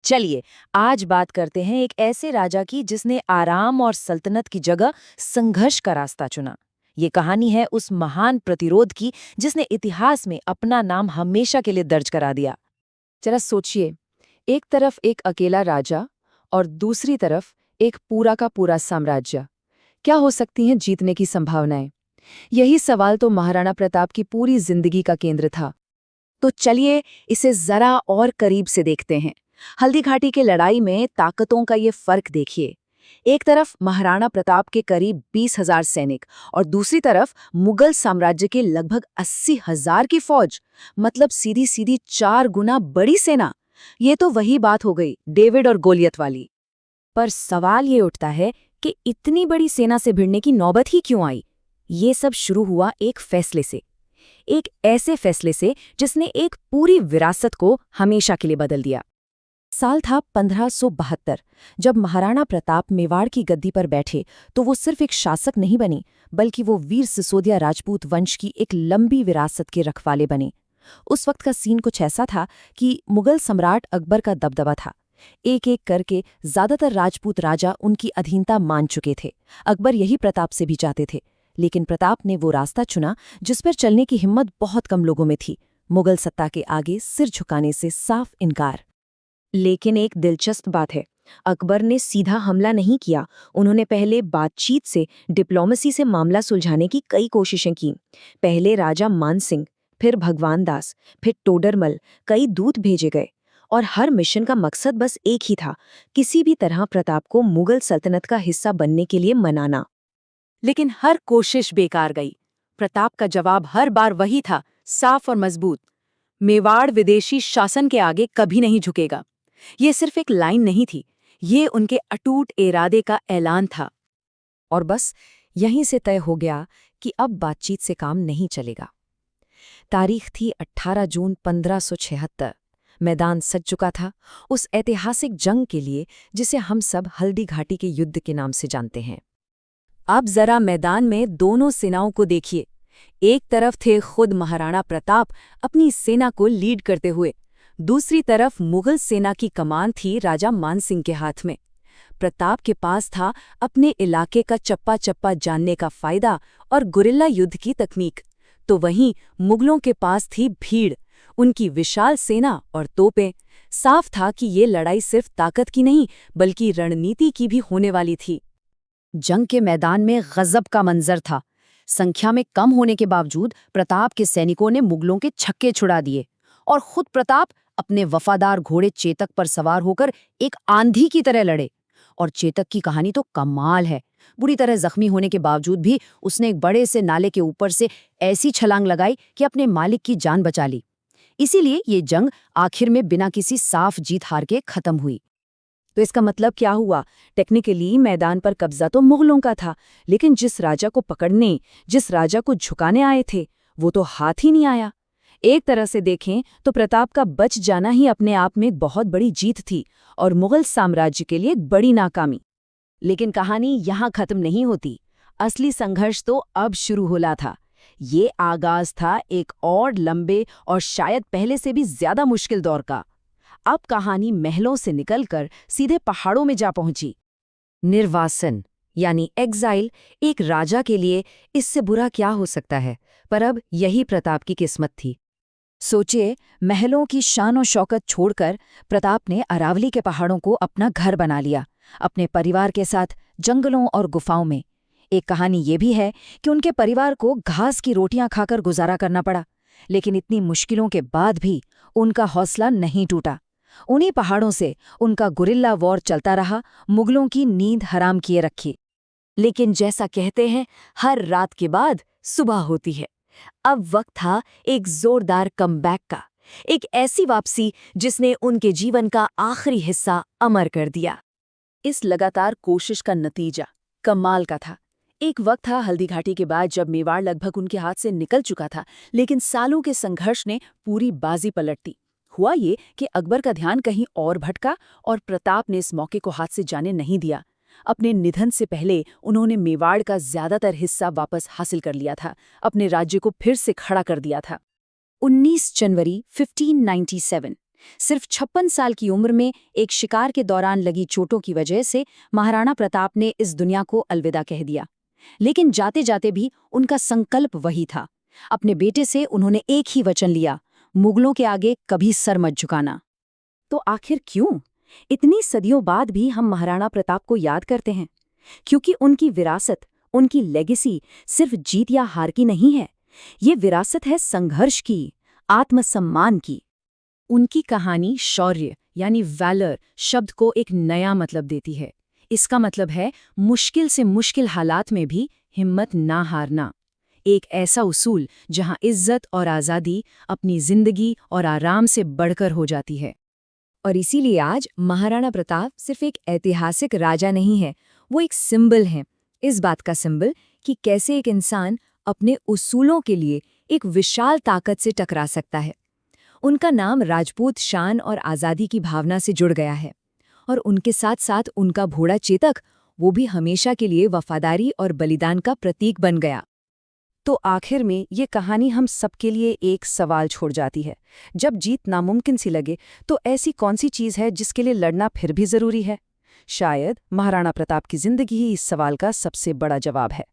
चलिए, आज बात करते हैं एक ऐसे राजा की जिसने आराम और सल्तनत की जगह संघर्ष का रास्ता चुना। ये कहानी है उस महान प्रतिरोध की जिसने इतिहास में अपना नाम हमेशा के लिए दर्ज करा दिया। जरा सोचिए, एक तरफ एक अकेला राजा और दूसरी तरफ एक पूरा का पूरा साम्राज्य। क्या हो सकती हैं जीतने की संभावनाएं? यही सवाल तो महाराणा प्रताप की पूरी जिंदगी का केंद्र था। तो चलिए इसे जरा और करीब से देखते हैं। हल्दी घाटी की लड़ाई में ताकतों का ये फर्क देखिए। एक तरफ महाराणा प्रताप के करीब 20,000 सैनिक और दूसरी तरफ मुगल साम्राज्य के लगभग 80,000 की फौज। मतलब सीधी सीधी 4 गुना बड़ी सेना। ये तो वही बात हो गई डेविड और गोलियत वाली। पर सवाल ये उठता है कि इतनी बड़ी सेना से भिड़ने की नौबत ही क्यों आई। ये सब शुरू हुआ एक फैसले से, एक ऐसे फैसले से जिसने एक पूरी विरासत को हमेशा के लिए बदल दिया। साल था 1572। जब महाराणा प्रताप मेवाड़ की गद्दी पर बैठे तो वो सिर्फ एक शासक नहीं बने, बल्कि वो वीर सिसोदिया राजपूत वंश की एक लंबी विरासत के रखवाले बने। उस वक्त का सीन कुछ ऐसा था कि मुगल सम्राट अकबर का दबदबा था। एक एक करके ज्यादातर राजपूत राजा उनकी अधीनता मान चुके थे। अकबर यही प्रताप से भी चाहते थे, लेकिन प्रताप ने वो रास्ता चुना जिस पर चलने की हिम्मत बहुत कम लोगों में थी। मुगल सत्ता के आगे सिर झुकाने से साफ इनकार। लेकिन एक दिलचस्प बात है, अकबर ने सीधा हमला नहीं किया। उन्होंने पहले बातचीत से, डिप्लोमेसी से मामला सुलझाने की कई कोशिशें की। पहले राजा मानसिंह, फिर भगवान दास, फिर टोडरमल, कई दूत भेजे गए और हर मिशन का मकसद बस एक ही था, किसी भी तरह प्रताप को मुगल सल्तनत का हिस्सा बनने के लिए मनाना। लेकिन हर कोशिश बेकार गई। प्रताप का जवाब हर बार वही था, साफ और मजबूत। मेवाड़ विदेशी शासन के आगे कभी नहीं झुकेगा। ये सिर्फ एक लाइन नहीं थी, ये उनके अटूट इरादे का ऐलान था। और बस यहीं से तय हो गया कि अब बातचीत से काम नहीं चलेगा। तारीख थी 18 जून 1576। मैदान सज चुका था उस ऐतिहासिक जंग के लिए जिसे हम सब हल्दी घाटी के युद्ध के नाम से जानते हैं। अब जरा मैदान में दोनों सेनाओं को देखिए। एक तरफ थे खुद महाराणा प्रताप अपनी सेना को लीड करते हुए, दूसरी तरफ मुगल सेना की कमान थी राजा मानसिंह के हाथ में। प्रताप के पास था अपने इलाके का चप्पा चप्पा जानने का फायदा और गुरिल्ला युद्ध की तकनीक, तो वहीं मुगलों के पास थी भीड़, उनकी विशाल सेना और तोपें। साफ था कि ये लड़ाई सिर्फ ताकत की नहीं बल्कि रणनीति की भी होने वाली थी। जंग के मैदान में गजब का मंजर था। संख्या में कम होने के बावजूद प्रताप के सैनिकों ने मुगलों के छक्के छुड़ा दिए और खुद प्रताप अपने वफादार घोड़े चेतक पर सवार होकर एक आंधी की तरह लड़े। और चेतक की कहानी तो कमाल है। बुरी तरह जख्मी होने के बावजूद भी उसने एक बड़े से नाले के ऊपर से ऐसी छलांग लगाई कि अपने मालिक की जान बचा ली। इसीलिए ये जंग आखिर में बिना किसी साफ जीत हार के खत्म हुई। तो इसका मतलब क्या हुआ? टेक्निकली मैदान पर कब्जा तो मुगलों का था, लेकिन जिस राजा को पकड़ने, जिस राजा को झुकाने आए थे, वो तो हाथ ही नहीं आया। एक तरह से देखें तो प्रताप का बच जाना ही अपने आप में एक बहुत बड़ी जीत थी और मुगल साम्राज्य के लिए एक बड़ी नाकामी। लेकिन कहानी यहाँ खत्म नहीं होती। असली संघर्ष तो अब शुरू होला था। ये आगाज था एक और लंबे और शायद पहले से भी ज्यादा मुश्किल दौर का। अब कहानी महलों से निकलकर सीधे पहाड़ों में जा पहुंची। निर्वासन यानी एग्जाइल एक राजा के लिए इससे बुरा क्या हो सकता है, पर अब यही प्रताप की किस्मत थी। सोचिए, महलों की शान और शौकत छोड़कर प्रताप ने अरावली के पहाड़ों को अपना घर बना लिया, अपने परिवार के साथ जंगलों और गुफाओं में। एक कहानी ये भी है कि उनके परिवार को घास की रोटियां खाकर गुजारा करना पड़ा, लेकिन इतनी मुश्किलों के बाद भी उनका हौसला नहीं टूटा। उन्हीं पहाड़ों से उनका गुरिल्ला वॉर चलता रहा, मुगलों की नींद हराम किए रखी। लेकिन जैसा कहते हैं, हर रात के बाद सुबह होती है। अब वक्त था एक जोरदार कमबैक का, एक ऐसी वापसी जिसने उनके जीवन का आखिरी हिस्सा अमर कर दिया। इस लगातार कोशिश का नतीजा कमाल का था। एक वक्त था हल्दी घाटी के बाद जब मेवाड़ लगभग उनके हाथ से निकल चुका था, लेकिन सालों के संघर्ष ने पूरी बाजी पलट दी। हुआ ये कि अकबर का ध्यान कहीं और भटका और प्रताप ने इस मौके को हाथ से जाने नहीं दिया। अपने निधन से पहले उन्होंने मेवाड़ का ज्यादातर हिस्सा वापस हासिल कर लिया था, अपने राज्य को फिर से खड़ा कर दिया था। 19 जनवरी 1597 सिर्फ 56 साल की उम्र में एक शिकार के दौरान लगी चोटों की वजह से महाराणा प्रताप ने इस दुनिया को अलविदा कह दिया। लेकिन जाते जाते भी उनका संकल्प वही था। अपने बेटे से उन्होंने एक ही वचन लिया, मुगलों के आगे कभी सर मत झुकाना। तो आखिर क्यों इतनी सदियों बाद भी हम महाराणा प्रताप को याद करते हैं? क्योंकि उनकी विरासत, उनकी लेगेसी सिर्फ जीत या हार की नहीं है। ये विरासत है संघर्ष की, आत्मसम्मान की। उनकी कहानी शौर्य यानी वैलर शब्द को एक नया मतलब देती है। इसका मतलब है मुश्किल से मुश्किल हालात में भी हिम्मत ना हारना। एक ऐसा उसूल जहां इज्जत और आज़ादी अपनी जिंदगी और आराम से बढ़कर हो जाती है। और इसीलिए आज महाराणा प्रताप सिर्फ एक ऐतिहासिक राजा नहीं है, वो एक सिंबल है। इस बात का सिंबल कि कैसे एक इंसान अपने उसूलों के लिए एक विशाल ताकत से टकरा सकता है। उनका नाम राजपूत शान और आज़ादी की भावना से जुड़ गया है, और उनके साथ साथ उनका घोड़ा चेतक, वो भी हमेशा के लिए वफादारी और बलिदान का प्रतीक बन गया। तो आखिर में ये कहानी हम सबके लिए एक सवाल छोड़ जाती है। जब जीत नामुमकिन सी लगे तो ऐसी कौन सी चीज़ है जिसके लिए लड़ना फिर भी ज़रूरी है? शायद महाराणा प्रताप की जिंदगी ही इस सवाल का सबसे बड़ा जवाब है।